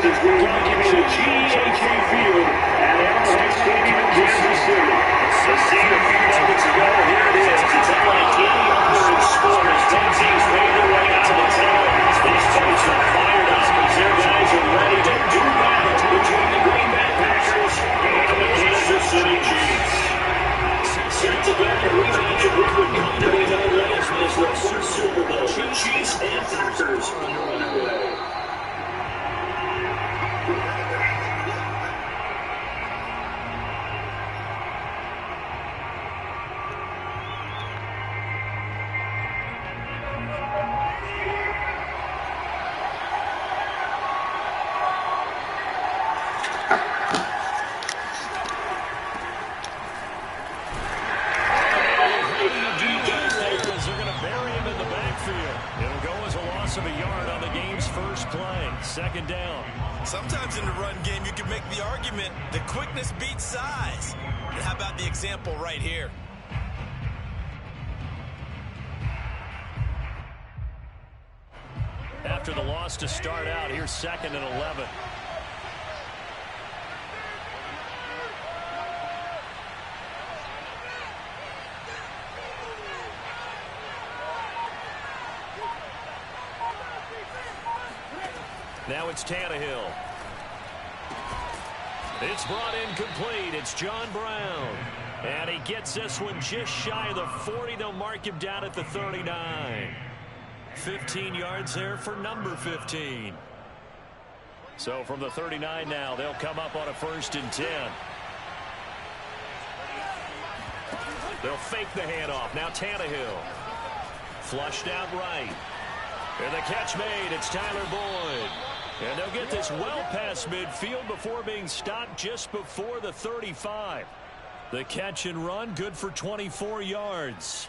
is going to give you the GEHA Field at Arrowhead Stadium in Kansas City. The scene a few moments ago, here it is. It's unlike any other in sport as both teams made their way out of the tunnel. These folks are fired up as their guys are ready to do battle between the Green Bay Packers and the Kansas City Chiefs. Set to back a rematch of what would come to be known as the first Super Bowl. Chiefs and Packers are underway. Second down. Sometimes in the run game, you can make the argument that quickness beats size. And how about the example right here? After the loss to start out, here's 2nd and 11. Now it's Tannehill. It's brought in complete. It's John Brown. And he gets this one just shy of the 40. They'll mark him down at the 39. 15 yards there for number 15. So from the 39 now, they'll come up on a 1st and 10. They'll fake the handoff. Now Tannehill. Flushed out right. And the catch made. It's Tyler Boyd. And they'll get this well past midfield before being stopped just before the 35. The catch and run, good for 24 yards.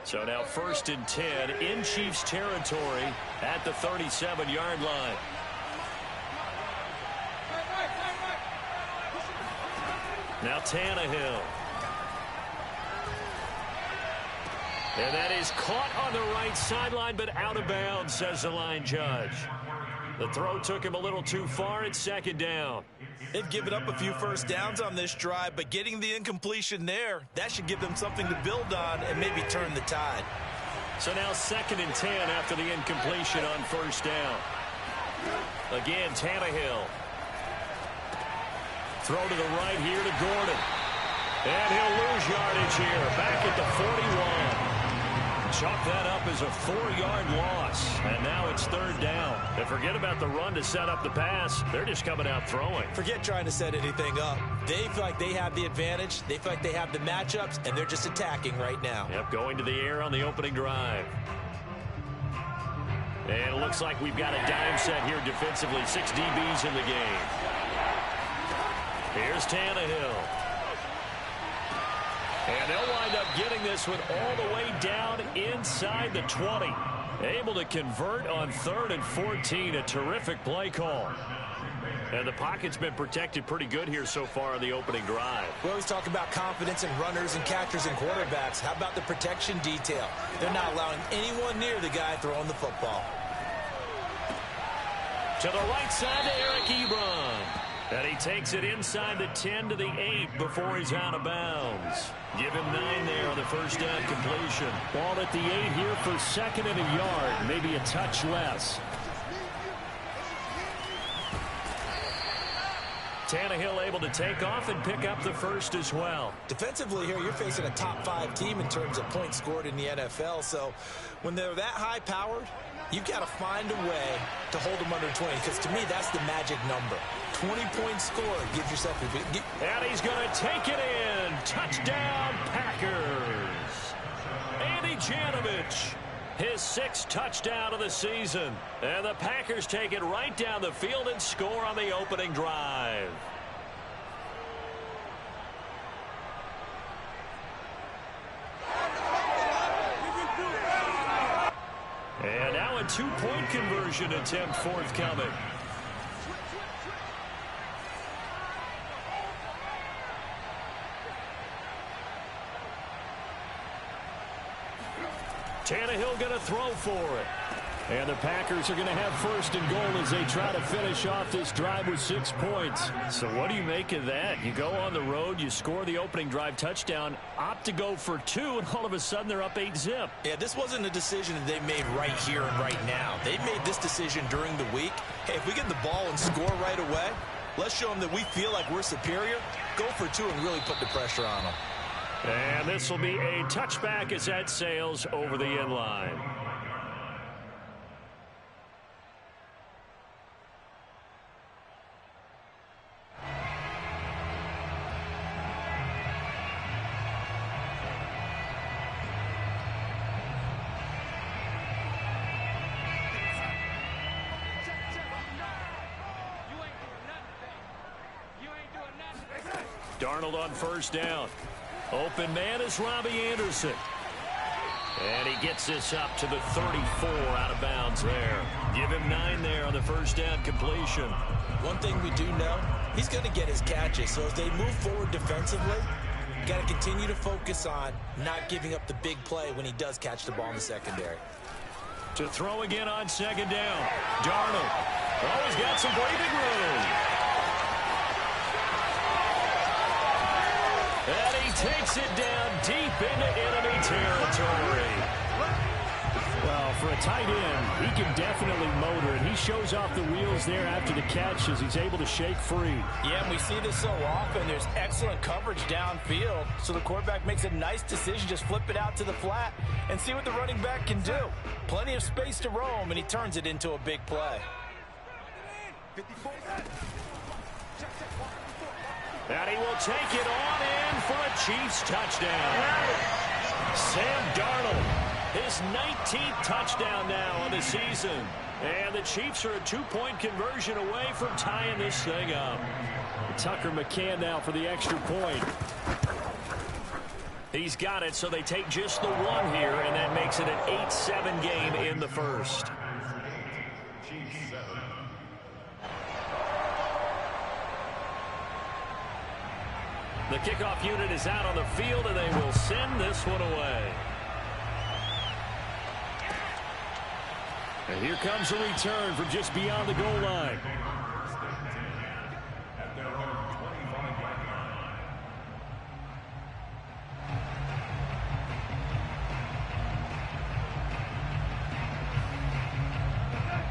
So now 1st and 10 in Chiefs territory at the 37-yard line. Now Tannehill. And that is caught on the right sideline, but out of bounds, says the line judge. The throw took him a little too far. It's 2nd down. They've given up a few first downs on this drive, but getting the incompletion there, that should give them something to build on and maybe turn the tide. So now 2nd and 10 after the incompletion on 1st down. Again, Tannehill. Throw to the right here to Gordon. And he'll lose yardage here. Back at the 41. Chalk that up as a 4-yard loss. And now it's 3rd down. And forget about the run to set up the pass. They're just coming out throwing. Forget trying to set anything up. They feel like they have the advantage. They feel like they have the matchups, and they're just attacking right now. Yep, going to the air on the opening drive. And it looks like we've got a dime set here defensively. 6 DBs in the game. Here's Tannehill. And they'll wind up getting this one all the way down inside the 20. Able to convert on 3rd and 14. A terrific play call. And the pocket's been protected pretty good here so far on the opening drive. We always talk about confidence in runners and catchers and quarterbacks. How about the protection detail? They're not allowing anyone near the guy throwing the football. To the right side to Eric Ebron. And he takes it inside the 10 to the 8 before he's out of bounds. Give him 9 there on the first down completion. Ball at the 8 here for 2nd and a yard, maybe a touch less. Tannehill able to take off and pick up the 1st as well. Defensively here, you're facing a top 5 team in terms of points scored in the NFL. So when they're that high-powered, you've got to find a way to hold them under 20, because to me, that's the magic number. 20-point score gives yourself a big... And he's going to take it in. Touchdown, Packers. Andy Janovich, his 6th touchdown of the season. And the Packers take it right down the field and score on the opening drive. And now a 2-point conversion attempt forthcoming. Tannehill going to throw for it. And the Packers are going to have first and goal as they try to finish off this drive with 6 points. So what do you make of that? You go on the road, you score the opening drive touchdown, opt to go for 2, and all of a sudden they're up 8-zip. Yeah, this wasn't a decision that they made right here and right now. They made this decision during the week. Hey, if we get the ball and score right away, let's show them that we feel like we're superior. Go for 2 and really put the pressure on them. And this will be a touchback as that sails over the end line. Darnold on first down. Open man is Robbie Anderson. And he gets this up to the 34 out of bounds there. Give him 9 there on the first down completion. One thing we do know, he's going to get his catches. So as they move forward defensively, you got to continue to focus on not giving up the big play when he does catch the ball in the secondary. To throw again on second down. Darnold. Oh, he's got some breathing room. And he takes it down deep into enemy territory. Well, for a tight end, he can definitely motor, and he shows off the wheels there after the catch as he's able to shake free. Yeah, and we see this so often. There's excellent coverage downfield, so the quarterback makes a nice decision, just flip it out to the flat and see what the running back can do. Plenty of space to roam, and he turns it into a big play. And he will take it on in for a Chiefs touchdown. Sam Darnold, his 19th touchdown now on the season. And the Chiefs are a 2-point conversion away from tying this thing up. Tucker McCann now for the extra point. He's got it, so they take just the 1 here, and that makes it an 8-7 game in the first. The kickoff unit is out on the field, and they will send this one away. And here comes a return from just beyond the goal line.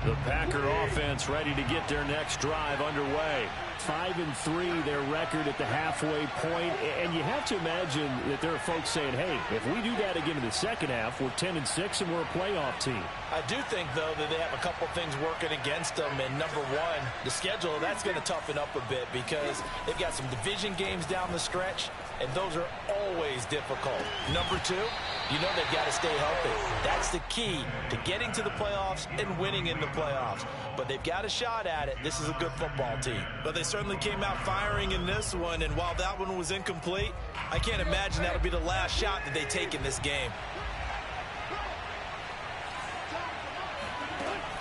The Packer offense ready to get their next drive underway. 5-3 their record at the halfway point, and you have to imagine that there are folks saying, hey, if we do that again in the second half, we're 10-6 and we're a playoff team. I do think, though, that they have a couple things working against them, and number one, the schedule, that's going to toughen up a bit because they've got some division games down the stretch, and those are always difficult. Number two, you know they've got to stay healthy. That's the key to getting to the playoffs and winning in the playoffs. But they've got a shot at it. This is a good football team. But they certainly came out firing in this one, and while that one was incomplete, I can't imagine that'll be the last shot that they take in this game.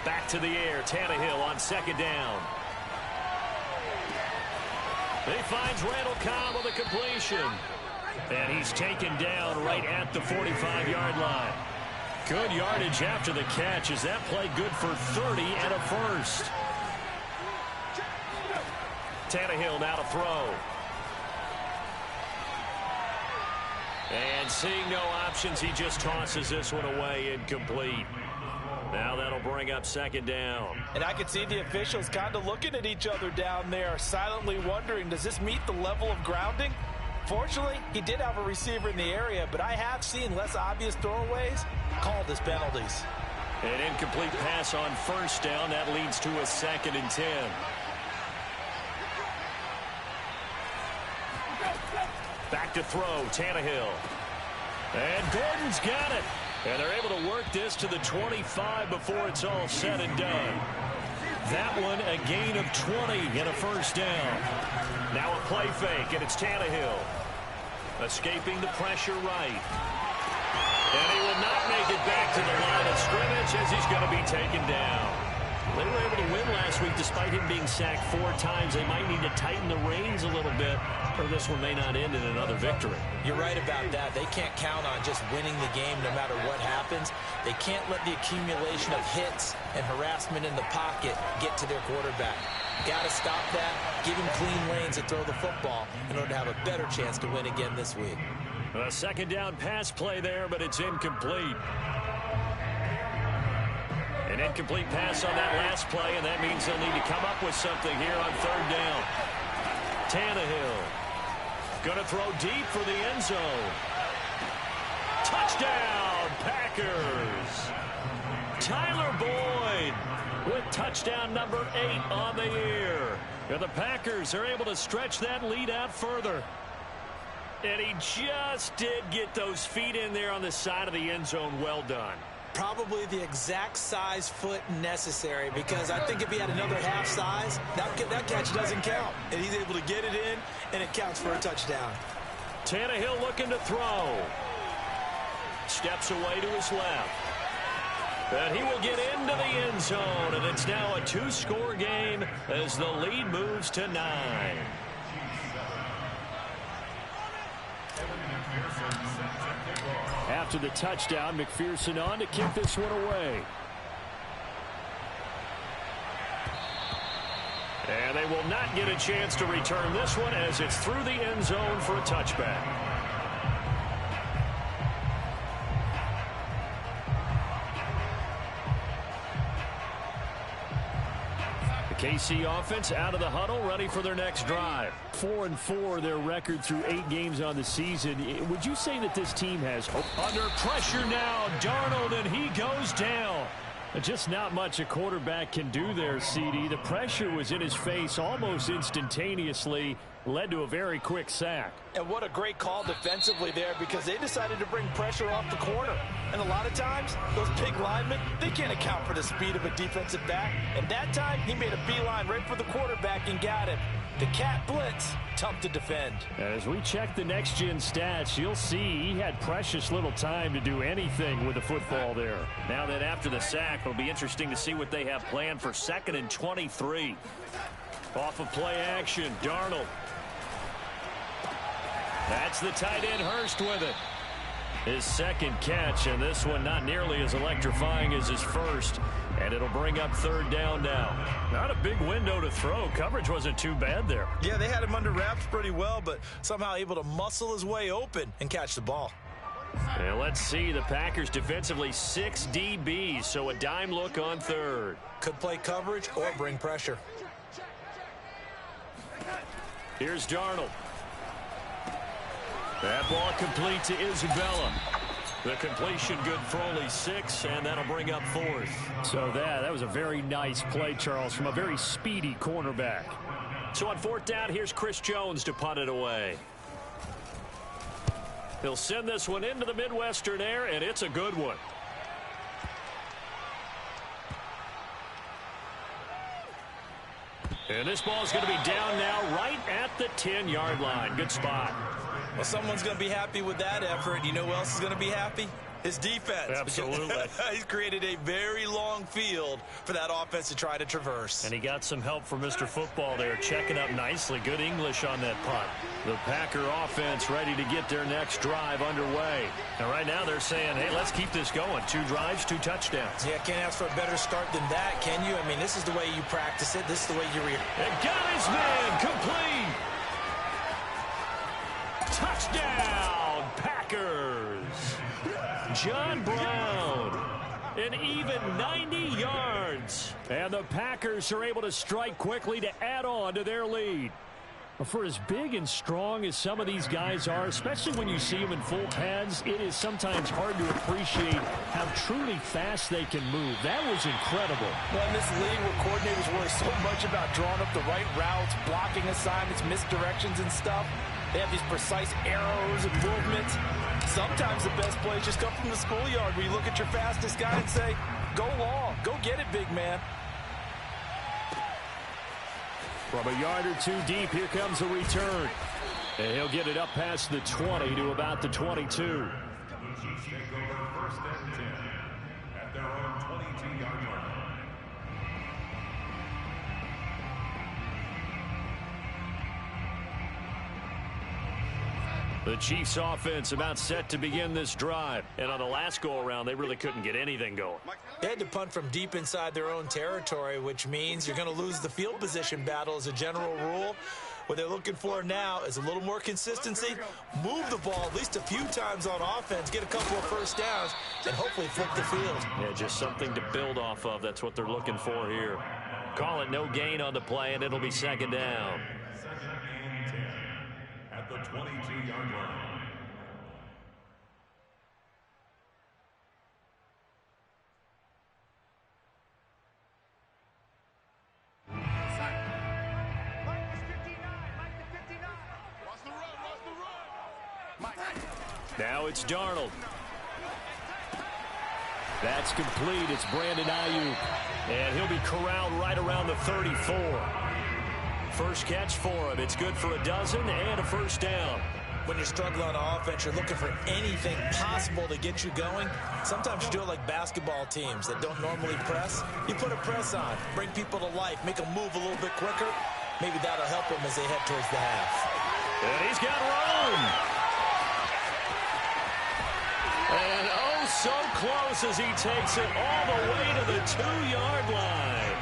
Back to the air, Tannehill on second down. He finds Randall Cobb on the completion. And he's taken down right at the 45-yard line. Good yardage after the catch. Is that play good for 30 and a first? Tannehill now to throw. And seeing no options, he just tosses this one away incomplete. Now that'll bring up second down. And I can see the officials kind of looking at each other down there, silently wondering, does this meet the level of grounding? Fortunately, he did have a receiver in the area, but I have seen less obvious throwaways called as penalties. An incomplete pass on first down. That leads to a 2nd and 10. Back to throw, Tannehill. And Gordon's got it. And they're able to work this to the 25 before it's all said and done. That one a gain of 20 and a first down. Now a play fake, and it's Tannehill. Escaping the pressure right. And he will not make it back to the line of scrimmage as he's going to be taken down. They were able to win last week despite him being sacked 4 times. They might need to tighten the reins a little bit, or this one may not end in another victory. You're right about that. They can't count on just winning the game no matter what happens. They can't let the accumulation of hits and harassment in the pocket get to their quarterback. Got to stop that, give him clean lanes to throw the football in order to have a better chance to win again this week. A second down pass play there, but it's incomplete. An incomplete pass on that last play, and that means they'll need to come up with something here on third down. Tannehill going to throw deep for the end zone. Touchdown, Packers. Tyler Boyd with touchdown number 8 on the year. And the Packers are able to stretch that lead out further. And he just did get those feet in there on the side of the end zone. Well done. Probably the exact size foot necessary, because I think if he had another half size, that catch doesn't count. And he's able to get it in, and it counts for a touchdown. Tannehill looking to throw. Steps away to his left. And he will get into the end zone, and it's now a 2-score game as the lead moves to 9. After the touchdown, McPherson on to kick this one away. And they will not get a chance to return this one as it's through the end zone for a touchback. KC offense out of the huddle, ready for their next drive. 4-4 their record through 8 games on the season. Would you say that this team has under pressure now? Darnold, and he goes down. Just not much a quarterback can do there, CD. The pressure was in his face almost instantaneously, led to a very quick sack. And what a great call defensively there, because they decided to bring pressure off the corner. And a lot of times, those big linemen, they can't account for the speed of a defensive back. And that time, he made a beeline right for the quarterback and got him. The cat blitz, tough to defend. As we check the next-gen stats, you'll see he had precious little time to do anything with the football there. Now that after the sack, it'll be interesting to see what they have planned for 2nd and 23. Off of play action, Darnold. That's the tight end, Hurst, with it. His second catch, and this one not nearly as electrifying as his first. And it'll bring up third down now. Not a big window to throw. Coverage wasn't too bad there. Yeah, they had him under wraps pretty well, but somehow able to muscle his way open and catch the ball. And let's see, the Packers defensively 6 DBs, so a dime look on third. Could play coverage or bring pressure. Here's Darnold. That ball complete to Isabella. The completion good for only 6, and that'll bring up 4th. So that was a very nice play, Charles, from a very speedy cornerback. So on 4th down, here's Chris Jones to punt it away. He'll send this one into the Midwestern air, and it's a good one. And this ball's going to be down now right at the 10-yard line. Good spot. Well, someone's going to be happy with that effort. You know who else is going to be happy? His defense. Absolutely. He's created a very long field for that offense to try to traverse. And he got some help from Mr. Football there, checking up nicely. Good English on that punt. The Packer offense ready to get their next drive underway. And right now they're saying, hey, let's keep this going. 2 drives, 2 touchdowns. Yeah, can't ask for a better start than that, can you? I mean, this is the way you practice it. This is the way you And got his man complete. Touchdown, Packers. John Brown, an even 90 yards. And the Packers are able to strike quickly to add on to their lead. For as big and strong as some of these guys are, especially when you see them in full pads, it is sometimes hard to appreciate how truly fast they can move. That was incredible. Well, in this league where coordinators worry so much about drawing up the right routes, blocking assignments, misdirections and stuff, they have these precise arrows and movements. Sometimes the best plays just come from the schoolyard where you look at your fastest guy and say, go long, go get it, big man. From a yard or 2 deep, here comes a return. And he'll get it up past the 20 to about the 22. The Chiefs offense about set to begin this drive. And on the last go-around, they really couldn't get anything going. They had to punt from deep inside their own territory, which means you're going to lose the field position battle as a general rule. What they're looking for now is a little more consistency, move the ball at least a few times on offense, get a couple of first downs, and hopefully flip the field. Yeah, just something to build off of. That's what they're looking for here. Call it no gain on the play, and it'll be second down. At the 22-yard line. Now it's Darnold. That's complete. It's Brandon Ayuk. And he'll be corralled right around the 34. First catch for him. It's good for a dozen and a first down. When you're struggling on offense, you're looking for anything possible to get you going. Sometimes you do it like basketball teams that don't normally press. You put a press on, bring people to life, make them move a little bit quicker. Maybe that'll help them as they head towards the half. And he's got room. And oh, so close as he takes it all the way to the 2-yard line.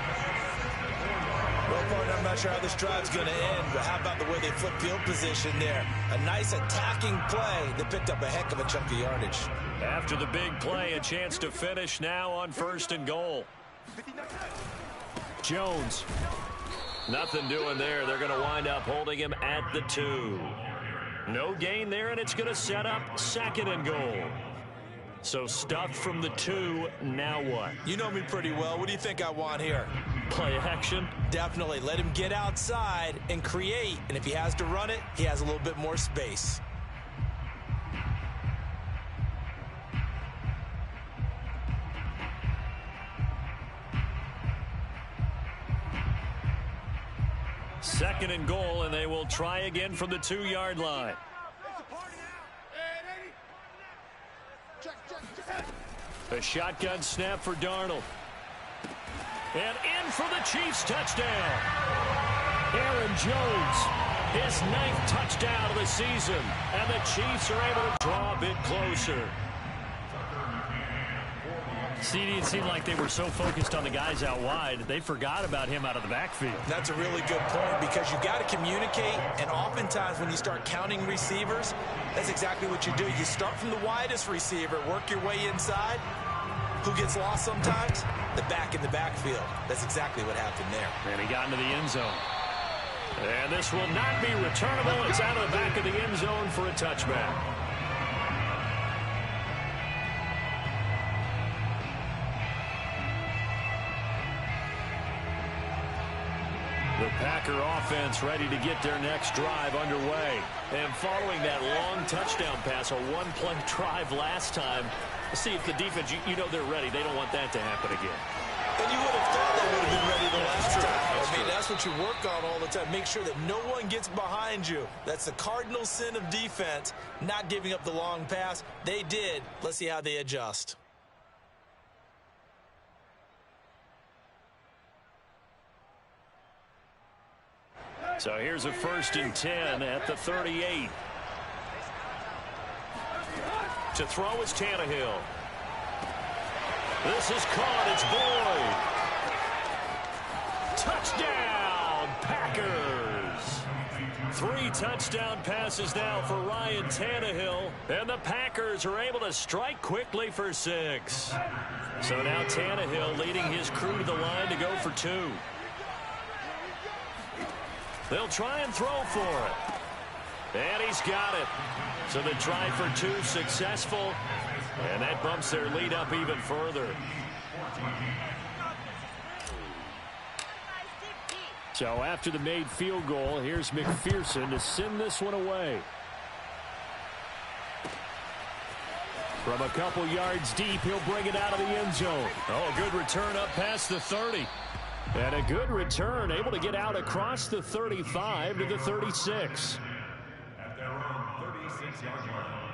Well, partner, I'm not sure how this drive's going to end, but how about the way they flip field position there? A nice attacking play that picked up a heck of a chunk of yardage. After the big play, a chance to finish now on 1st and goal. Jones. Nothing doing there. They're going to wind up holding him at the 2. No gain there, and it's going to set up 2nd and goal. So stuffed from the 2, now what? You know me pretty well. What do you think I want here? Play action? Definitely. Let him get outside and create. And if he has to run it, he has a little bit more space. Second and goal, and they will try again from the 2-yard line. A shotgun snap for Darnold. And in for the Chiefs touchdown. Aaron Jones, his 9th touchdown of the season. And the Chiefs are able to draw a bit closer. CD, it seemed like they were so focused on the guys out wide, they forgot about him out of the backfield. That's a really good point because you got to communicate, and oftentimes when you start counting receivers, that's exactly what you do. You start from the widest receiver, work your way inside. Who gets lost sometimes? The back in the backfield. That's exactly what happened there. And he got into the end zone. And this will not be returnable. It's out of the back of the end zone for a touchback. The Packer offense ready to get their next drive underway. And following that long touchdown pass, a one-play drive last time, see if the defense, you know they're ready. They don't want that to happen again. And you would have thought they would have been ready the last time. I mean, that's what you work on all the time. Make sure that no one gets behind you. That's the cardinal sin of defense, not giving up the long pass. They did. Let's see how they adjust. So here's a 1st and 10 at the 38. To throw is Tannehill. This is caught. It's Boyd. Touchdown, Packers. 3 touchdown passes now for Ryan Tannehill. And the Packers are able to strike quickly for 6. So now Tannehill leading his crew to the line to go for 2. They'll try and throw for it. And he's got it. So the try for 2 successful. And that bumps their lead up even further. So after the made field goal, here's McPherson to send this one away. From a couple yards deep, he'll bring it out of the end zone. Oh, a good return up past the 30. And a good return, able to get out across the 35 to the 36. At their own 36-yard line.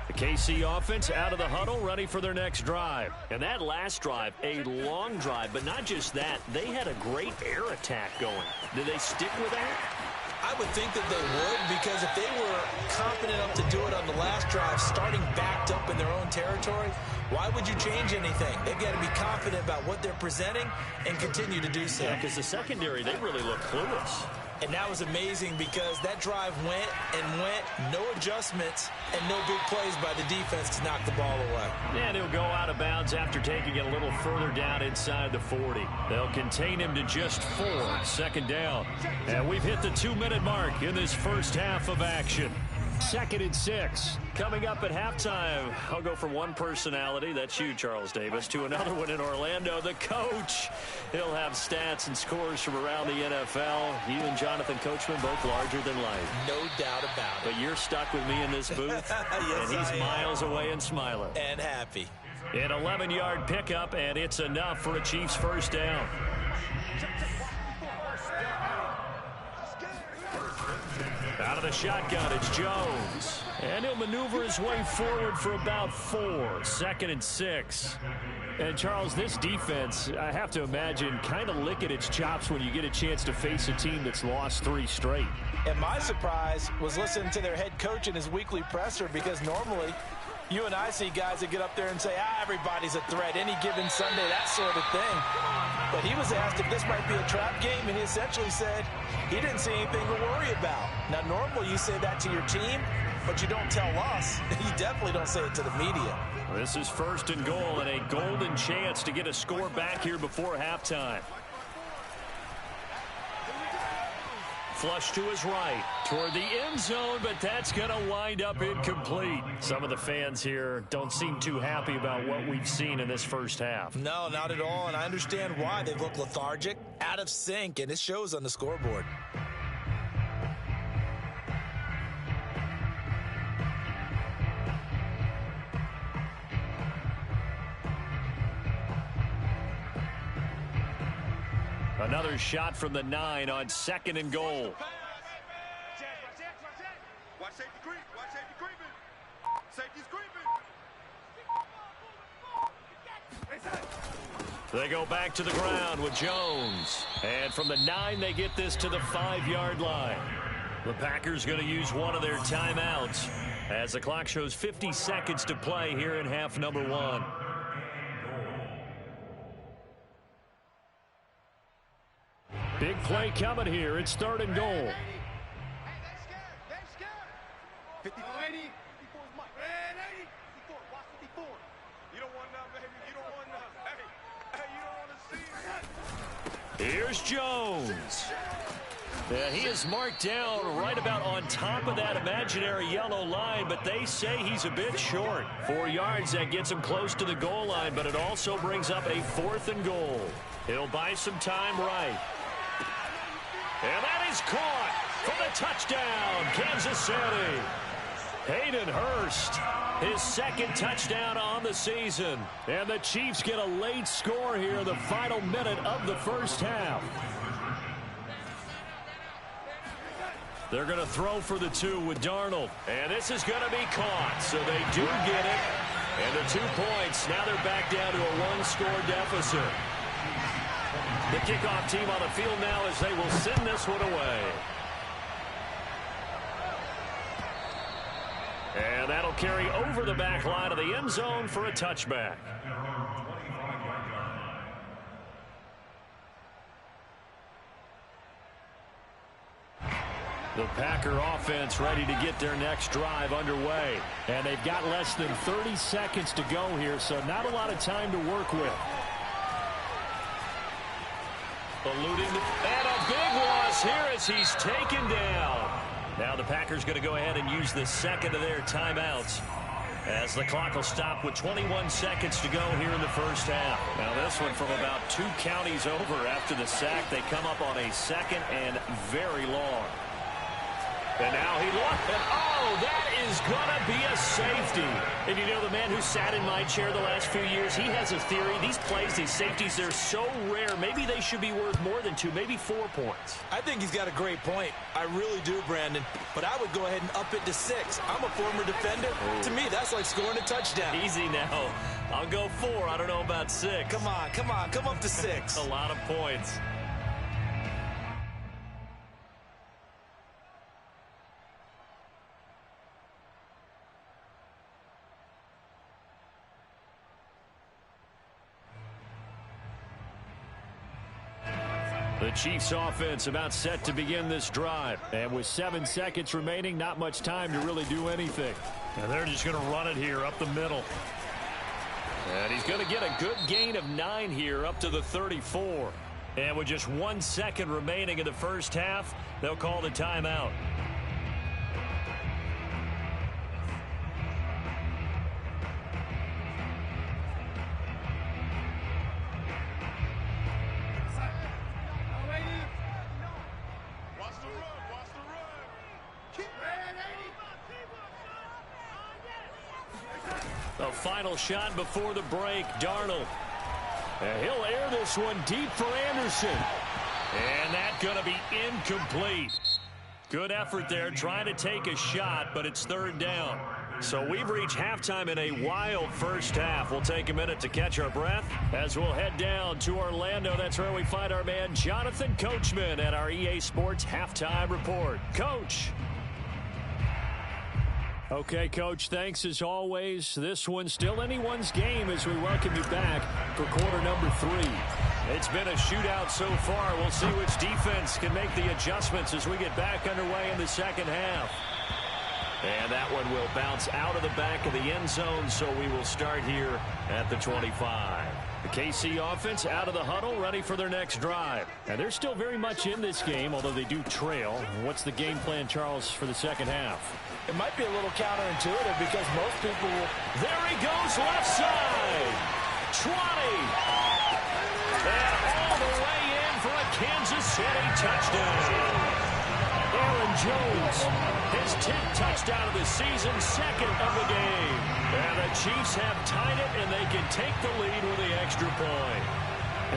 The KC offense out of the huddle, ready for their next drive. And that last drive, a long drive, but not just that. They had a great air attack going. Did they stick with that? I would think that they would, because if they were confident enough to do it on the last drive, starting backed up in their own territory, why would you change anything? They've got to be confident about what they're presenting and continue to do so. Yeah, because the secondary, they really look clueless. And that was amazing because that drive went and went, no adjustments, and no big plays by the defense to knock the ball away. And he'll go out of bounds after taking it a little further down inside the 40. They'll contain him to just 4, second down. And we've hit the 2-minute mark in this first half of action. 2nd and 6. Coming up at halftime, I'll go from one personality, that's you, Charles Davis, to another one in Orlando, the coach. He'll have stats and scores from around the NFL. You and Jonathan Coachman, both larger than life. No doubt about it. But you're stuck with me in this booth, yes, and he's miles away and smiling. And happy. An 11-yard pickup, and it's enough for a Chiefs first down. Out of the shotgun, it's Jones. And he'll maneuver his way forward for about 4, 2nd and 6. And, Charles, this defense, I have to imagine, kind of licking its chops when you get a chance to face a team that's lost 3 straight. And my surprise was listening to their head coach in his weekly presser, because normally you and I see guys that get up there and say, everybody's a threat, any given Sunday, that sort of thing. But he was asked if this might be a trap game, and he essentially said he didn't see anything to worry about. Now, normally you say that to your team, but you don't tell us. You definitely don't say it to the media. This is 1st and goal, and a golden chance to get a score back here before halftime. Flush to his right, toward the end zone, but that's going to wind up incomplete. Some of the fans here don't seem too happy about what we've seen in this first half. No, not at all, and I understand why. They look lethargic, out of sync, and it shows on the scoreboard. Another shot from the 9 on 2nd and goal. Watch safety creep. Watch safety creeping. Safety's creeping. They go back to the ground with Jones. And from the 9, they get this to the 5-yard line. The Packers going to use one of their timeouts as the clock shows 50 seconds to play here in half number 1. Big play coming here. It's 3rd and goal. 54, 80. 54 is Mike. Red 80. 54. Watch 54. You don't want none, baby. You don't want none. Hey, you don't want to see it. Here's Jones. Yeah, he is marked down right about on top of that imaginary yellow line, but they say he's a bit short. 4 yards, that gets him close to the goal line, but it also brings up a 4th and goal. He'll buy some time right. And that is caught for the touchdown, Kansas City. Hayden Hurst, his 2nd touchdown on the season. And the Chiefs get a late score here in the final minute of the first half. They're going to throw for the 2 with Darnold. And this is going to be caught, so they do get it. And the 2 points, now they're back down to a 1-score deficit. The kickoff team on the field now as they will send this one away. And that'll carry over the back line of the end zone for a touchback. The Packer offense ready to get their next drive underway. And they've got less than 30 seconds to go here, so not a lot of time to work with. Eluding, and a big loss here as he's taken down. Now the Packers going to go ahead and use the 2nd of their timeouts as the clock will stop with 21 seconds to go here in the first half. Now this one from about 2 counties over after the sack. They come up on a 2nd and very long. And now he looked, and oh, that is going to be a safety. And you know, the man who sat in my chair the last few years, he has a theory. These plays, these safeties, they're so rare. Maybe they should be worth more than 2, maybe 4 points. I think he's got a great point. I really do, Brandon. But I would go ahead and up it to 6. I'm a former defender. Oh. To me, that's like scoring a touchdown. Easy now. I'll go 4. I don't know about 6. Come on. Come up to 6. A lot of points. The Chiefs offense about set to begin this drive. And with 7 seconds remaining, not much time to really do anything. And they're just going to run it here up the middle. And he's going to get a good gain of 9 here up to the 34. And with just 1 second remaining in the first half, they'll call the timeout. The final shot before the break, Darnold. And he'll air this one deep for Anderson. And that's going to be incomplete. Good effort there trying to take a shot, but it's third down. So we've reached halftime in a wild first half. We'll take a minute to catch our breath as we'll head down to Orlando. That's where we find our man Jonathan Coachman at our EA Sports Halftime Report. Coach. Okay, Coach, thanks as always. This one's still anyone's game as we welcome you back for quarter number 3. It's been a shootout so far. We'll see which defense can make the adjustments as we get back underway in the second half. And that one will bounce out of the back of the end zone, so we will start here at the 25. The KC offense out of the huddle, ready for their next drive. And they're still very much in this game, although they do trail. What's the game plan, Charles, for the second half? It might be a little counterintuitive because most people will... There he goes, left side. 20. And all the way in for a Kansas City touchdown. Aaron Jones, his 10th touchdown of the season, 2nd of the game. And the Chiefs have tied it, and they can take the lead with the extra point.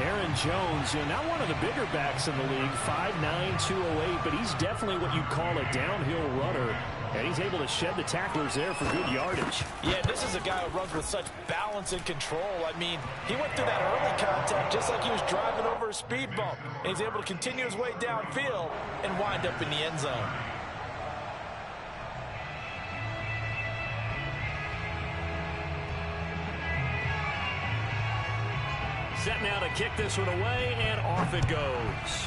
Aaron Jones, not one of the bigger backs in the league, 5'9", 208, but he's definitely what you'd call a downhill runner. And he's able to shed the tacklers there for good yardage. Yeah, this is a guy who runs with such balance and control. I mean, he went through that early contact just like he was driving over a speed bump. And he's able to continue his way downfield and wind up in the end zone. Set now to kick this one away, and off it goes.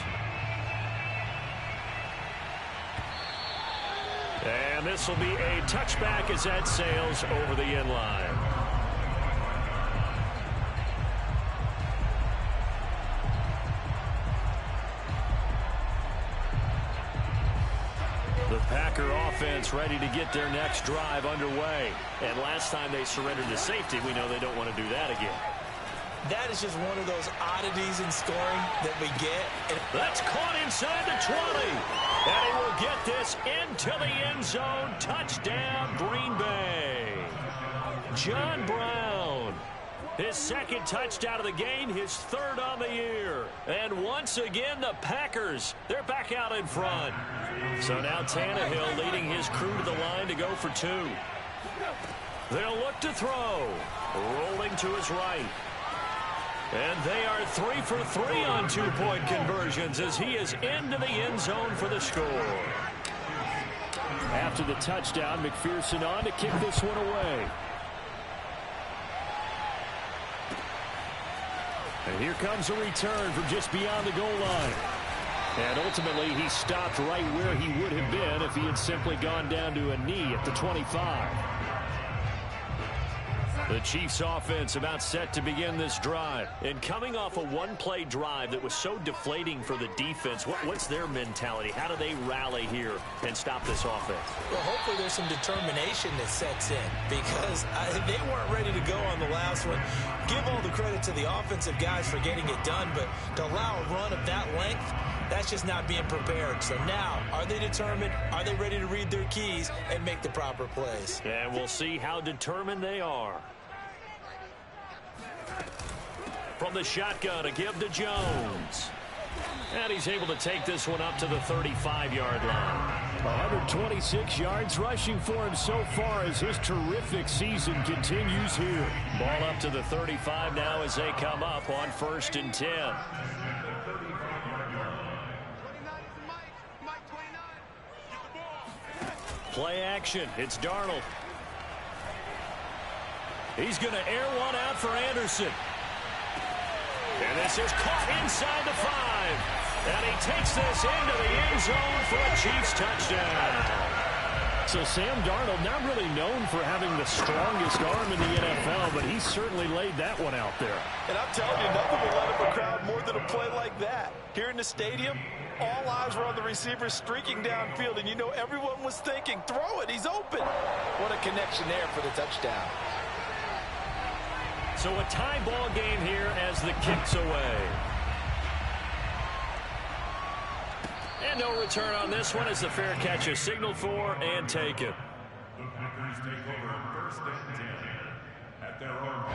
And this will be a touchback as that sails over the end line. The Packer offense ready to get their next drive underway. And last time they surrendered to safety, we know they don't want to do that again. That is just one of those oddities in scoring that we get. That's caught inside the 20. And he will get this into the end zone. Touchdown, Green Bay. John Brown. His 2nd touchdown of the game, his 3rd on the year. And once again, the Packers, they're back out in front. So now Tannehill leading his crew to the line to go for 2. They'll look to throw. Rolling to his right. And they are 3 for 3 on 2-point conversions as he is into the end zone for the score. After the touchdown, McPherson on to kick this one away. And here comes a return from just beyond the goal line. And ultimately, he stopped right where he would have been if he had simply gone down to a knee at the 25. The Chiefs offense about set to begin this drive. And coming off a one-play drive that was so deflating for the defense, what's their mentality? How do they rally here and stop this offense? Well, hopefully there's some determination that sets in because they weren't ready to go on the last one. Give all the credit to the offensive guys for getting it done, but to allow a run of that length, that's just not being prepared. So now, are they determined? Are they ready to read their keys and make the proper plays? And we'll see how determined they are. From the shotgun, a give to Jones. And he's able to take this one up to the 35-yard line. 126 yards rushing for him so far as his terrific season continues here. Ball up to the 35 now as they come up on 1st and 10. Play action. It's Darnold. He's going to air one out for Anderson. And this is caught inside the 5. And he takes this into the end zone for a Chiefs touchdown. So Sam Darnold, not really known for having the strongest arm in the NFL, but he certainly laid that one out there. And I'm telling you, nothing will let up a crowd more than a play like that. Here in the stadium, all eyes were on the receiver streaking downfield, and you know everyone was thinking, throw it, he's open. What a connection there for the touchdown. So a tie ball game here as the kick's away. And no return on this one as the fair catch is signaled for and taken. The Packers take over first and 10 at their own.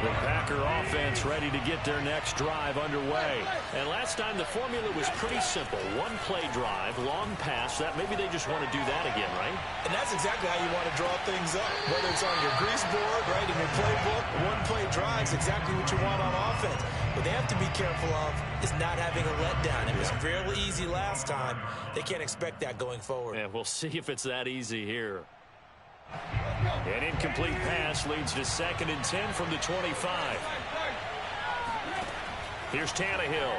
The Packer offense ready to get their next drive underway. And last time the formula was pretty simple. One play drive, long pass. That maybe they just want to do that again, right? And that's exactly how you want to draw things up. Whether it's on your grease board, right, in your playbook, one play drive is exactly what you want on offense. What they have to be careful of is not having a letdown. It was fairly easy last time. They can't expect that going forward. And we'll see if it's that easy here. An incomplete pass leads to 2nd and 10 from the 25. Here's Tannehill.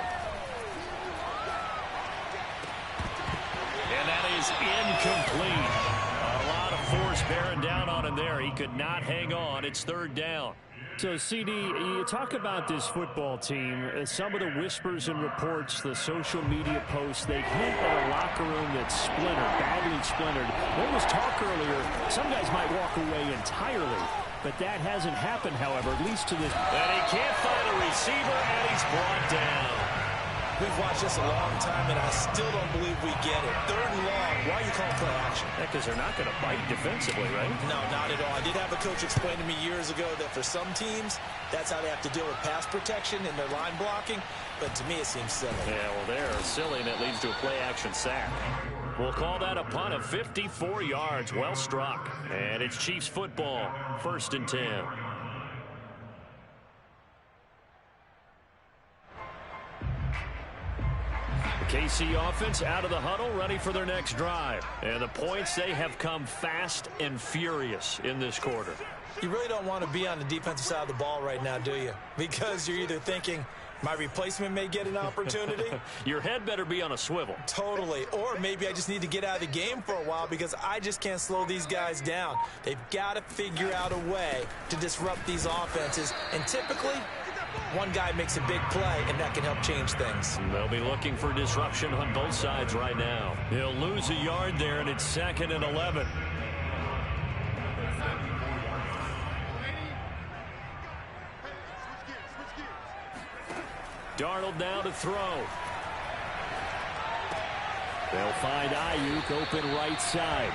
And that is incomplete. A lot of force bearing down on him there. He could not hang on. It's 3rd down. So, CD, you talk about this football team, some of the whispers and reports, the social media posts, they hint at a locker room that's splintered, badly splintered. There was talk earlier, some guys might walk away entirely, but that hasn't happened, however, at least to this. And he can't find a receiver, and he's brought down. We've watched this a long time, and I still don't believe we get it. 3rd and long. Why are you calling play action? Because they're not going to bite defensively, right? No, not at all. I did have a coach explain to me years ago that for some teams, that's how they have to deal with pass protection and their line blocking. But to me, it seems silly. Yeah, well, they're silly, and it leads to a play-action sack. We'll call that a punt of 54 yards. Well struck. And it's Chiefs football. 1st and 10. KC offense out of the huddle, ready for their next drive. And the points, they have come fast and furious in this quarter. You really don't want to be on the defensive side of the ball right now, do you? Because you're either thinking, my replacement may get an opportunity. Your head better be on a swivel. Totally. Or maybe I just need to get out of the game for a while because I just can't slow these guys down. They've got to figure out a way to disrupt these offenses. And typically, one guy makes a big play, and that can help change things. They'll be looking for disruption on both sides right now. He'll lose a yard there, and it's 2nd and 11. Darnold now to throw. They'll find Ayuk open right side.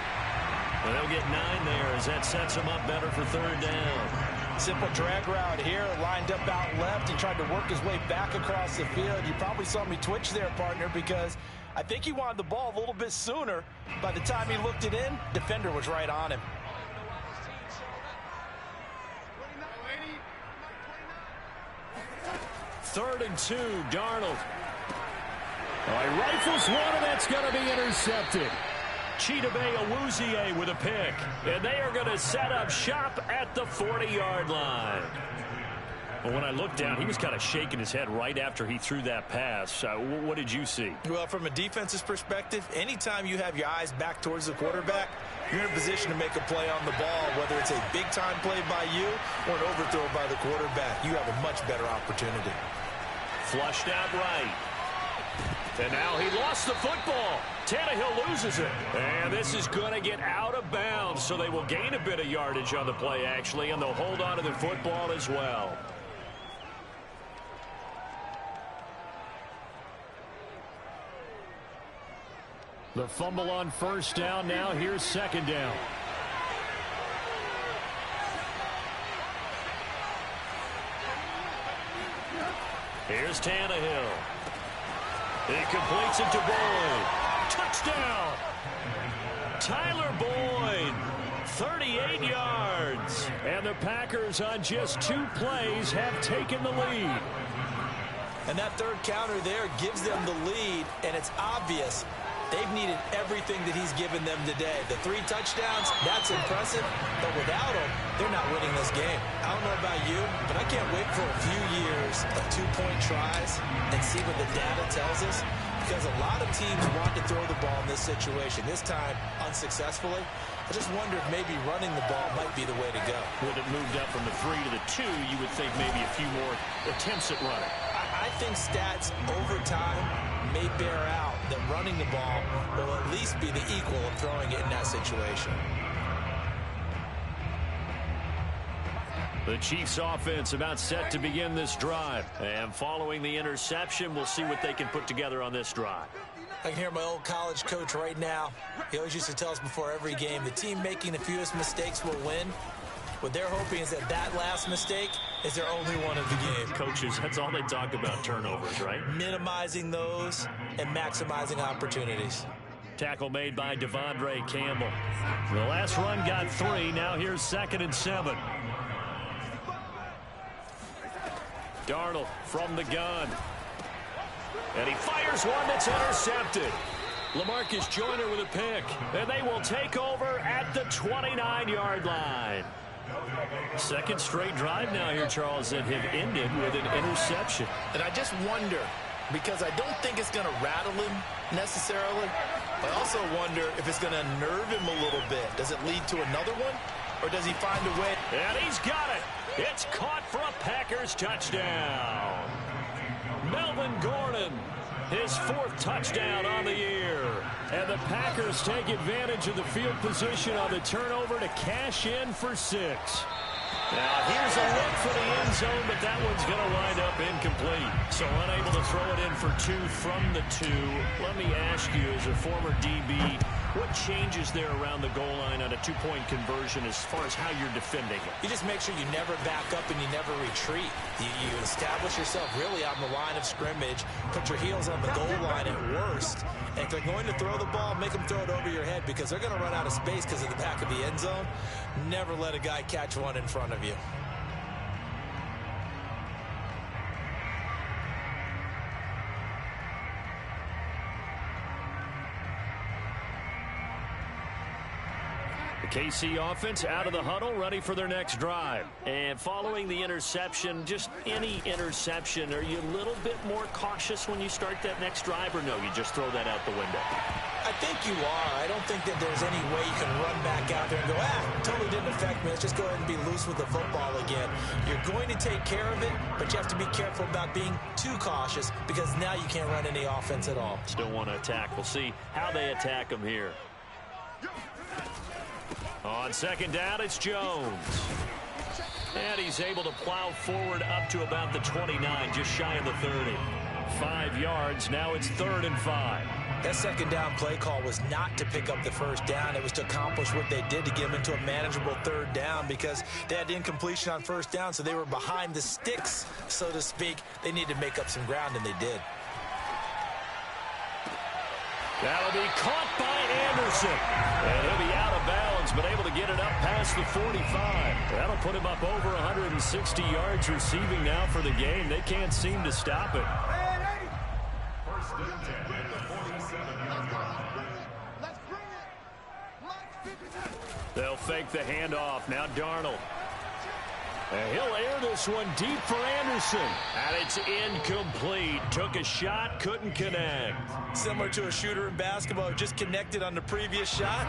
And they'll get 9 there as that sets them up better for 3rd down. Simple drag route here, lined up out left and tried to work his way back across the field. You probably saw me twitch there, partner, because I think he wanted the ball a little bit sooner. By the time he looked it in, defender was right on him. Third and 2, Darnold. He rifles one, and that's going to be intercepted. Chidobe Awuzie with a pick. And they are going to set up shop at the 40-yard line. Well, when I looked down, he was kind of shaking his head right after he threw that pass. What did you see? Well, from a defense's perspective, anytime you have your eyes back towards the quarterback, you're in a position to make a play on the ball, whether it's a big-time play by you or an overthrow by the quarterback. You have a much better opportunity. Flushed out right. And now he lost the football. Tannehill loses it. And this is going to get out of bounds, so they will gain a bit of yardage on the play, actually, and they'll hold on to the football as well. The fumble on 1st down. Now here's 2nd down. Here's Tannehill. He completes it to Boyd. Touchdown! Tyler Boyd, 38 yards. And the Packers on just 2 plays have taken the lead. And that 3rd counter there gives them the lead, and it's obvious they've needed everything that he's given them today. The 3 touchdowns, that's impressive, but without him, they're not winning this game. I don't know about you, but I can't wait for a few years of 2-point tries and see what the data tells us. because a lot of teams want to throw the ball in this situation. This time, unsuccessfully. I just wonder if maybe running the ball might be the way to go. With it moved up from the 3 to the 2, you would think maybe a few more attempts at running. I think stats over time may bear out that running the ball will at least be the equal of throwing it in that situation. The Chiefs offense about set to begin this drive. And following the interception, we'll see what they can put together on this drive. I can hear my old college coach right now. He always used to tell us before every game, the team making the fewest mistakes will win. What they're hoping is that that last mistake is their only one of the game. Coaches, that's all they talk about, turnovers, right? Minimizing those and maximizing opportunities. Tackle made by Devondre Campbell. The last run got 3. Now here's 2nd and 7. Darnold from the gun. And he fires one that's intercepted. LaMarcus Joyner with a pick. And they will take over at the 29-yard line. Second straight drive now here, Charles, that have ended with an interception. And I just wonder, because I don't think it's going to rattle him necessarily, but I also wonder if it's going to nerve him a little bit. Does it lead to another one, or does he find a way? And he's got it. It's caught for a Packers touchdown. Melvin Gordon, his 4th touchdown on the year. And the Packers take advantage of the field position on the turnover to cash in for 6. Now, here's a look for the end zone, but that one's going to wind up incomplete. So unable to throw it in for 2 from the 2. Let me ask you, as a former DB, what changes there around the goal line on a 2-point conversion as far as how you're defending it? You just make sure you never back up and you never retreat. You establish yourself really on the line of scrimmage, put your heels on the goal line at worst. And if they're going to throw the ball, make them throw it over your head because they're going to run out of space because of the back of the end zone. Never let a guy catch one in front of you. KC offense out of the huddle, ready for their next drive. And following the interception, just any interception, are you a little bit more cautious when you start that next drive, or no, you just throw that out the window? I think you are. I don't think that there's any way you can run back out there and go, totally didn't affect me. Let's just go ahead and be loose with the football again. You're going to take care of it, but you have to be careful about being too cautious because now you can't run any offense at all. Still want to attack. We'll see how they attack them here. On 2nd down, it's Jones. And he's able to plow forward up to about the 29, just shy of the 30. 5 yards, now it's 3rd and 5. That 2nd down play call was not to pick up the 1st down. It was to accomplish what they did to get them into a manageable 3rd down because they had incompletion on 1st down, so they were behind the sticks, so to speak. They needed to make up some ground, and they did. That'll be caught by Anderson. And he'll be out of bounds, but able to get it up past the 45. That'll put him up over 160 yards receiving now for the game. They can't seem to stop it. First and 10 at the 47-yard line. They'll fake the handoff. Now Darnold. And he'll air this one deep for Anderson. And it's incomplete. Took a shot, couldn't connect. Similar to a shooter in basketball who just connected on the previous shot.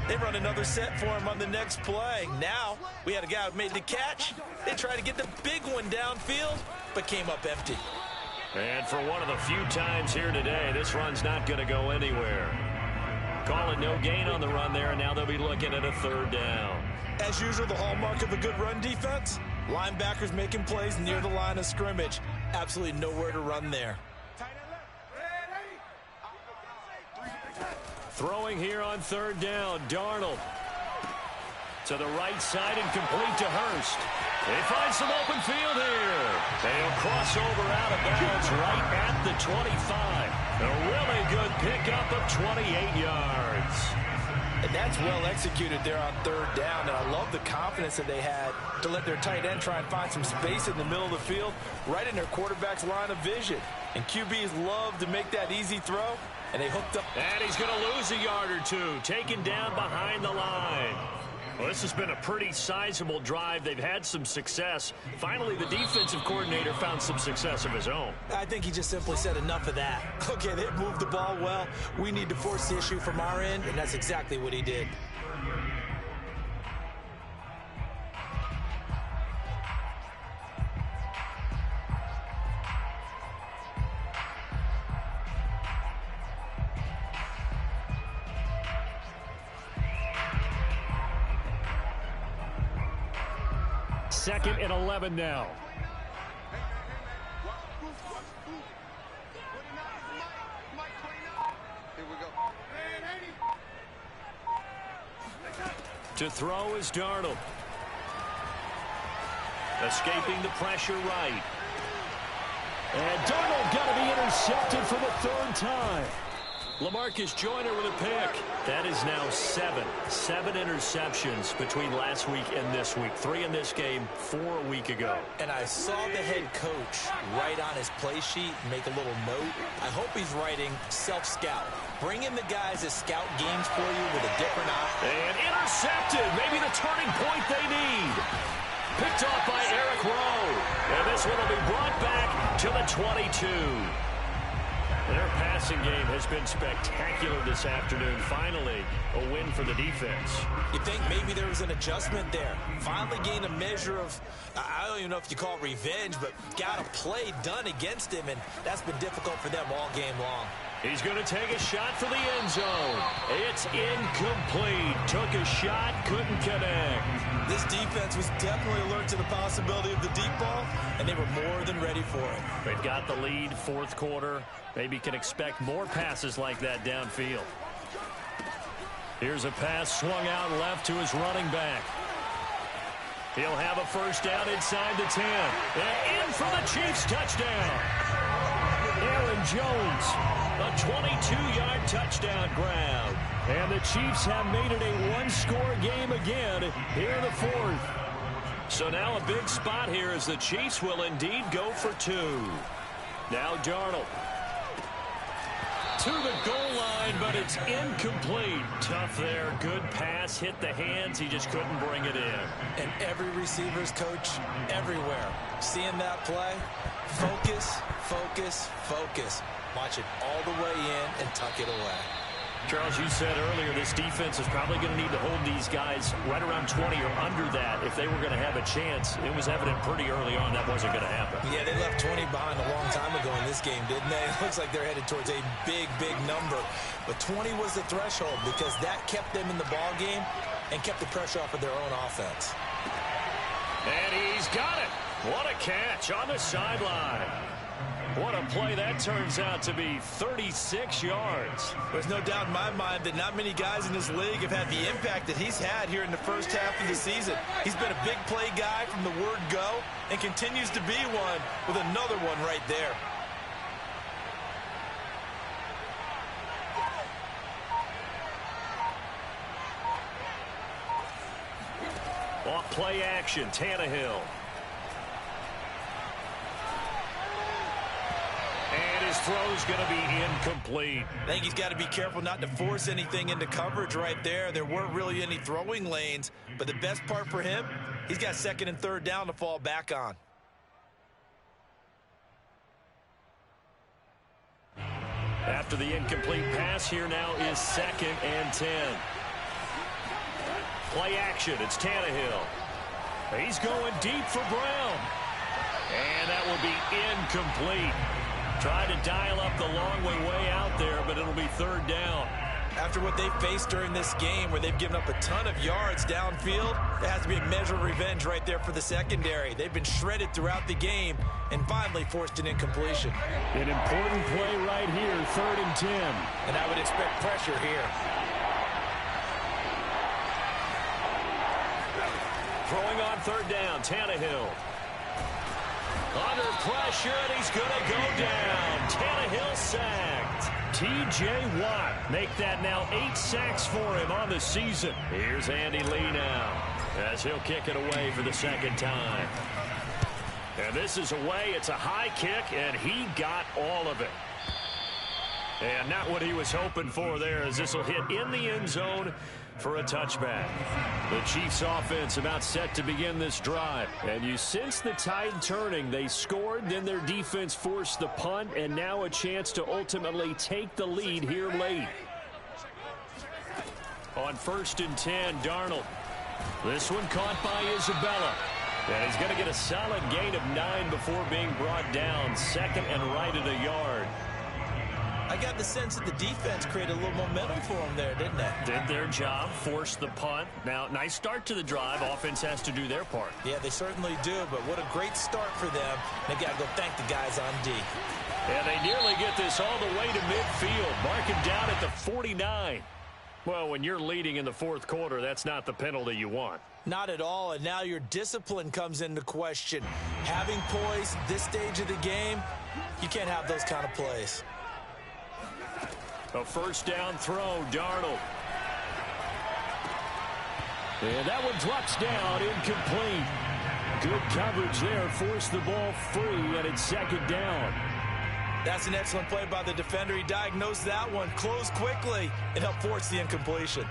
They run another set for him on the next play. Now, we had a guy who made the catch. They tried to get the big one downfield, but came up empty. And for one of the few times here today, this run's not going to go anywhere. Calling no gain on the run there, and now they'll be looking at a 3rd down. As usual, the hallmark of a good run defense, linebackers making plays near the line of scrimmage. Absolutely nowhere to run there. Throwing here on 3rd down, Darnold. To the right side and complete to Hurst. They find some open field here. They'll cross over out of bounds right at the 25. A really good pickup of 28 yards. And that's well executed there on 3rd down. And I love the confidence that they had to let their tight end try and find some space in the middle of the field, right in their quarterback's line of vision. And QBs love to make that easy throw, and they hooked up. And he's going to lose a yard or two, taken down behind the line. Well, this has been a pretty sizable drive. They've had some success. Finally, the defensive coordinator found some success of his own. I think he just simply said enough of that. Okay, they moved the ball well. We need to force the issue from our end, and that's exactly what he did. Second and 11 now. To throw is Darnold. Escaping the pressure right. And Darnold got to be intercepted for the third time. LaMarcus Joyner with a pick. That is now seven interceptions between last week and this week. 3 in this game, 4 a week ago. And I saw the head coach write on his play sheet, make a little note. I hope he's writing self-scout. Bring in the guys that scout games for you with a different eye. And intercepted. Maybe the turning point they need. Picked off by Eric Rowe. And this one will be brought back to the 22. Their passing game has been spectacular this afternoon. Finally, a win for the defense. You think maybe there was an adjustment there. Finally gained a measure of, I don't even know if you call it revenge, but got a play done against him, and that's been difficult for them all game long. He's going to take a shot for the end zone. It's incomplete. Took a shot, couldn't connect. This defense was definitely alert to the possibility of the deep ball, and they were more than ready for it. They've got the lead, fourth quarter. Maybe can expect more passes like that downfield. Here's a pass swung out left to his running back. He'll have a first down inside the 10. And in for the Chiefs touchdown. Aaron Jones, a 22-yard touchdown grab. And the Chiefs have made it a one-score game again here in the fourth. So now a big spot here as the Chiefs will indeed go for 2. Now Darnold. To the goal line, but it's incomplete. Tough there. Good pass. Hit the hands. He just couldn't bring it in. And every receiver's coach everywhere. Seeing that play, focus, focus, focus. Watch it all the way in and tuck it away. Charles, you said earlier this defense is probably going to need to hold these guys right around 20 or under that if they were going to have a chance. It was evident pretty early on that wasn't going to happen. Yeah, they left 20 behind a long time ago in this game, didn't they? It looks like they're headed towards a big, big number. But 20 was the threshold because that kept them in the ball game and kept the pressure off of their own offense. And he's got it. What a catch on the sideline. What a play that turns out to be, 36 yards. There's no doubt in my mind that not many guys in this league have had the impact that he's had here in the first half of the season. He's been a big play guy from the word go and continues to be one with another one right there. Off play action, Tannehill. And his throw's going to be incomplete. I think he's got to be careful not to force anything into coverage right there. There weren't really any throwing lanes, but the best part for him, he's got second and third down to fall back on. After the incomplete pass, here now is 2nd and 10. Play action, it's Tannehill. He's going deep for Brown. And that will be incomplete. Tried to dial up the long way out there, but it'll be third down. After what they faced during this game where they've given up a ton of yards downfield, there has to be a measure of revenge right there for the secondary. They've been shredded throughout the game and finally forced an incompletion. An important play right here, 3rd and 10. And I would expect pressure here. Throwing on third down, Tannehill. Under pressure, and he's going to go down. Tannehill sacked. T.J. Watt make that now 8 sacks for him on the season. Here's Andy Lee now as he'll kick it away for the second time. And this is away. It's a high kick, and he got all of it. And not what he was hoping for there as this will hit in the end zone for a touchback. The Chiefs offense about set to begin this drive. And you sense the tide turning. They scored, then their defense forced the punt, and now a chance to ultimately take the lead here late. On 1st and 10, Darnold. This one caught by Isabella. And he's going to get a solid gain of 9 before being brought down. 2nd and right at a yard. I got the sense that the defense created a little momentum for them there, didn't they? Did their job, forced the punt. Now, nice start to the drive. Offense has to do their part. Yeah, they certainly do, but what a great start for them. They got to go thank the guys on D. And they nearly get this all the way to midfield. Mark him down at the 49. Well, when you're leading in the 4th quarter, that's not the penalty you want. Not at all, and now your discipline comes into question. Having poise this stage of the game, you can't have those kind of plays. A 1st down throw, Darnold. And that one drops down, incomplete. Good coverage there, forced the ball free, and it's 2nd down. That's an excellent play by the defender. He diagnosed that one, closed quickly, and helped force the incompletion.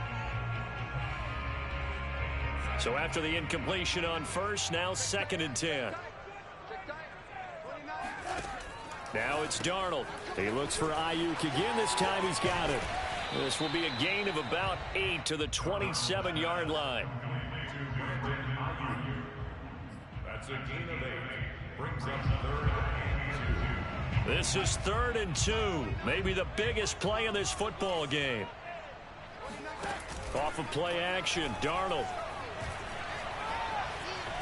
So after the incompletion on 1st, now 2nd and 10. Now it's Darnold. He looks for Ayuk again. This time he's got it. This will be a gain of about 8 to the 27-yard line. That's a gain of 8. Brings up 3rd and 2. This is 3rd and 2. Maybe the biggest play in this football game. Off of play action, Darnold.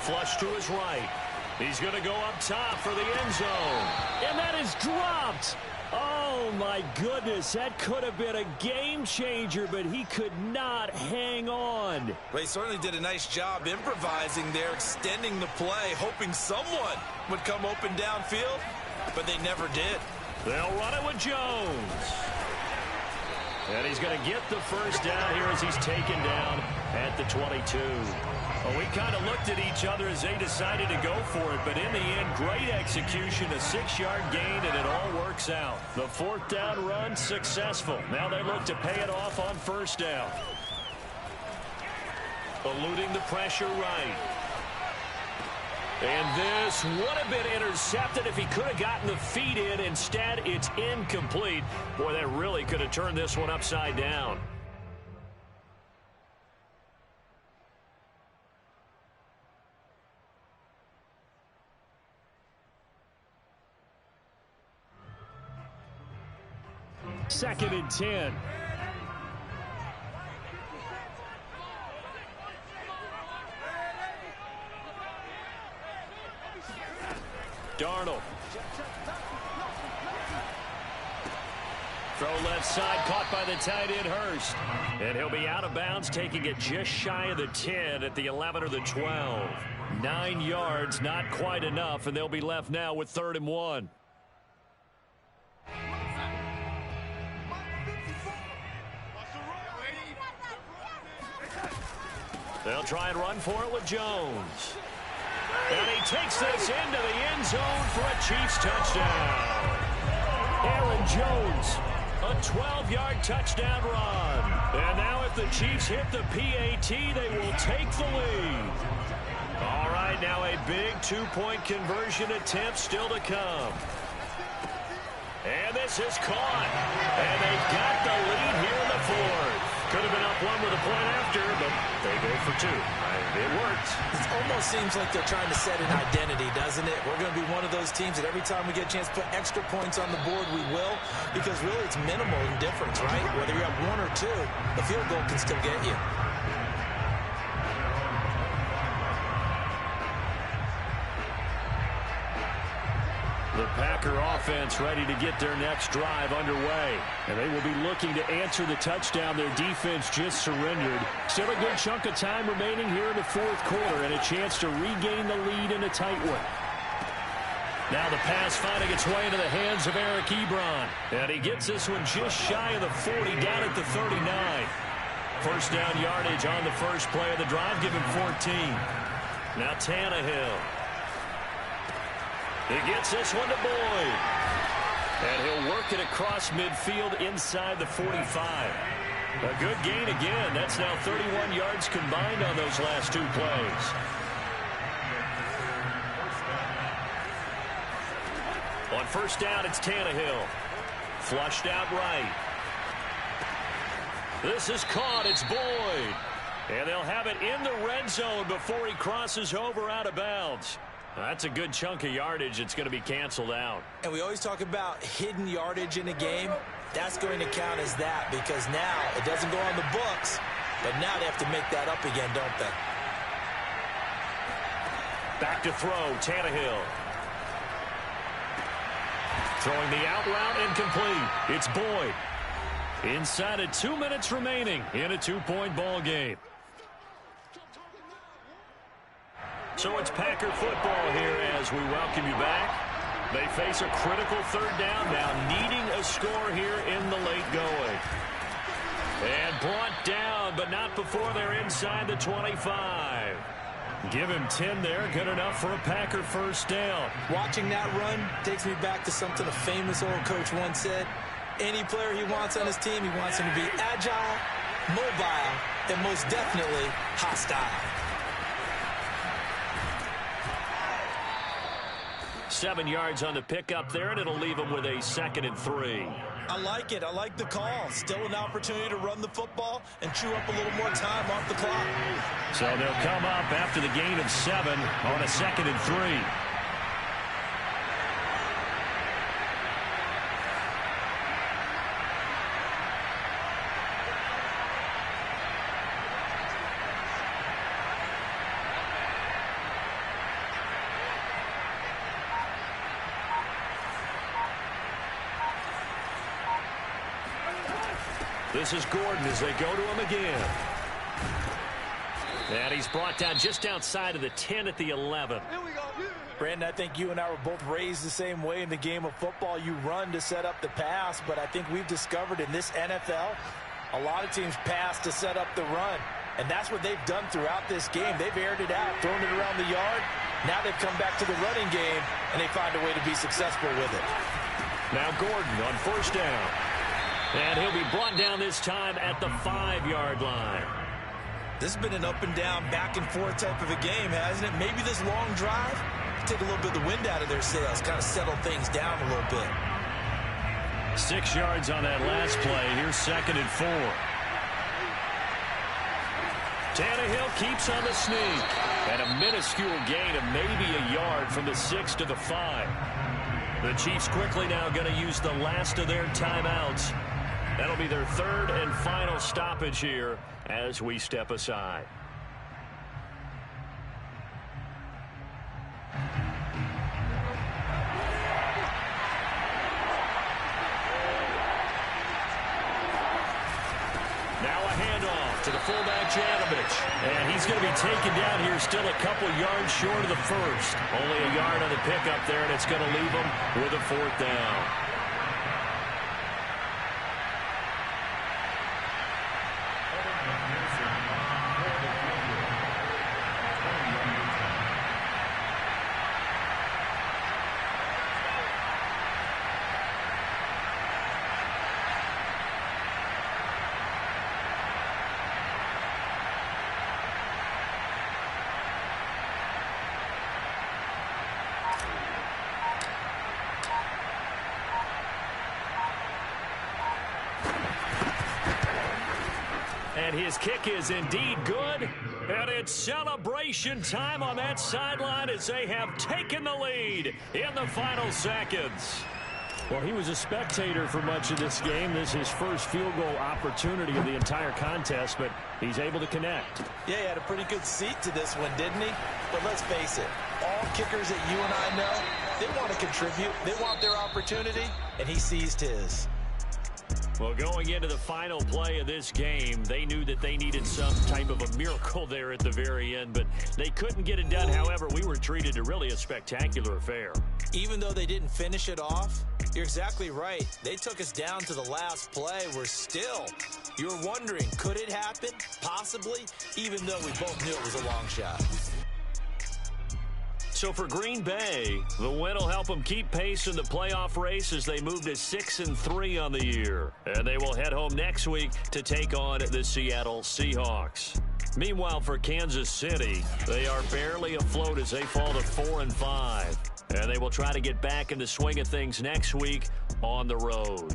Flush to his right. He's going to go up top for the end zone. And that is dropped. Oh, my goodness. That could have been a game changer, but he could not hang on. Well, he certainly did a nice job improvising there, extending the play, hoping someone would come open downfield, but they never did. They'll run it with Jones. And he's going to get the 1st down here as he's taken down at the 22. Well, we kind of looked at each other as they decided to go for it, but in the end, great execution, a 6-yard gain, and it all works out. The 4th down run successful. Now they look to pay it off on 1st down. Eluding the pressure right. And this would have been intercepted if he could have gotten the feet in. Instead, it's incomplete. Boy, that really could have turned this one upside down. Second and 10. Darnold. Throw left side, caught by the tight end Hurst. And he'll be out of bounds, taking it just shy of the 10 at the 11 or the 12. 9 yards, not quite enough, and they'll be left now with 3rd and 1. They'll try and run for it with Jones. And he takes this into the end zone for a Chiefs touchdown. Aaron Jones, a 12-yard touchdown run. And now if the Chiefs hit the PAT, they will take the lead. All right, now a big 2-point conversion attempt still to come. And this is caught. And they've got the lead here in the 4th. Could have been up 1 with a point after, but they go for 2. It worked. It almost seems like they're trying to set an identity, doesn't it? We're going to be one of those teams that every time we get a chance to put extra points on the board, we will. Because really it's minimal in difference, right? Whether you have 1 or 2, the field goal can still get you. The Packer offense ready to get their next drive underway. And they will be looking to answer the touchdown their defense just surrendered. Still a good chunk of time remaining here in the 4th quarter and a chance to regain the lead in a tight one. Now the pass finding its way into the hands of Eric Ebron. And he gets this one just shy of the 40 down at the 39. 1st down yardage on the first play of the drive, give him 14. Now Tannehill. He gets this one to Boyd. And he'll work it across midfield inside the 45. A good gain again. That's now 31 yards combined on those last two plays. On first down, it's Tannehill. Flushed out right. This is caught. It's Boyd. And they'll have it in the red zone before he crosses over out of bounds. That's a good chunk of yardage. It's going to be canceled out. And we always talk about hidden yardage in a game. That's going to count as that because now it doesn't go on the books, but now they have to make that up again, don't they? Back to throw, Tannehill. Throwing the out route incomplete. It's Boyd. Inside of 2 minutes remaining in a 2-point ball game. So it's Packer football here as we welcome you back. They face a critical third down now, needing a score here in the late going. And brought down, but not before they're inside the 25. Give him 10 there, good enough for a Packer first down. Watching that run takes me back to something a famous old coach once said. Any player he wants on his team, he wants him to be agile, mobile, and most definitely hostile. 7 yards on the pickup there, and it'll leave him with a 2nd and 3. I like it. I like the call. Still an opportunity to run the football and chew up a little more time off the clock. So they'll come up after the gain of 7 on a 2nd and 3. This is Gordon as they go to him again. And he's brought down just outside of the 10 at the 11. Brandon, I think you and I were both raised the same way in the game of football. You run to set up the pass, but I think we've discovered in this NFL, a lot of teams pass to set up the run. And that's what they've done throughout this game. They've aired it out, thrown it around the yard. Now they've come back to the running game, and they find a way to be successful with it. Now Gordon on first down. And he'll be brought down this time at the 5-yard line. This has been an up and down, back and forth type of a game, hasn't it? Maybe this long drive take a little bit of the wind out of their sails, kind of settle things down a little bit. 6 yards on that last play. Here's 2nd and 4. Tannehill keeps on the sneak. And a minuscule gain of maybe a yard from the 6 to the 5. The Chiefs quickly now going to use the last of their timeouts. That'll be their 3rd and final stoppage here as we step aside. Now a handoff to the fullback, Janovich. And he's going to be taken down here still a couple yards short of the first. Only a yard on the pickup there, and it's going to leave him with a 4th down. And his kick is indeed good. And it's celebration time on that sideline as they have taken the lead in the final seconds. Well, he was a spectator for much of this game. This is his first field goal opportunity of the entire contest, but he's able to connect. Yeah, he had a pretty good seat to this one, didn't he? But let's face it, all kickers that you and I know, they want to contribute. They want their opportunity, and he seized his. Well, going into the final play of this game, they knew that they needed some type of a miracle there at the very end, but they couldn't get it done. However, we were treated to really a spectacular affair. Even though they didn't finish it off, you're exactly right. They took us down to the last play. We're still, you're wondering, could it happen? Possibly, even though we both knew it was a long shot. So for Green Bay, the win will help them keep pace in the playoff race as they move to 6-3 on the year. And they will head home next week to take on the Seattle Seahawks. Meanwhile, for Kansas City, they are barely afloat as they fall to 4-5. And they will try to get back in the swing of things next week on the road.